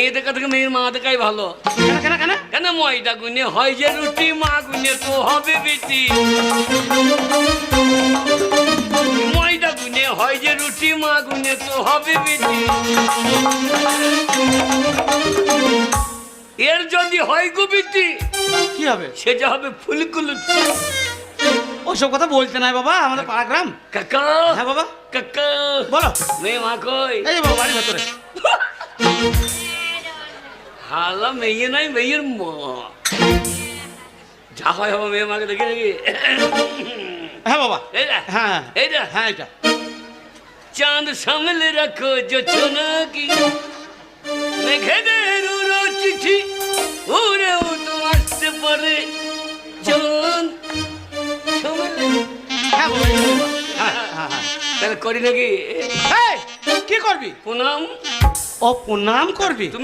মেয়ে দেখা থেকে মেয়ের মা দেখাই ভালো। কেন ময়দা গুনে হয় যে রুটি, মা গুনে তো হবে বেটি। ময়দা গুনে হয় যে রুটি, মা গুনে তো হবে বেটি। এর যদি হয় গো বেটি, কি হবে? সেটা হবে ফুলকুলুচি। ওসব কথা বলতে নাই বাবা, আমাদের পাড়া গ্রাম। কাকা। হ্যাঁ বাবা। কাকা বলো। মেয়ে মা কই? এই যে বাবা বাড়ির ভেতরে। হালা মেয়ে নাই, মেয়ের মা। যা হয় হবে মেয়ে মাকে দেখে দেখি। হ্যাঁ বাবা। এইটা হ্যাঁ এইটা হ্যাঁ এটা। চাঁদ সামলে রাখো জোছনা কি, মেঘেদের উড়ো চিঠি উড়েও তো আসতে পারে। চাঁদ সামলে। হ্যাঁ বাবা, এই যে বাবা। হ্যাঁ হ্যাঁ হ্যাঁ। তাহলে করি নাকি? এই, কি করবি? প্রণাম। ও প্রণাম করবি? তুমি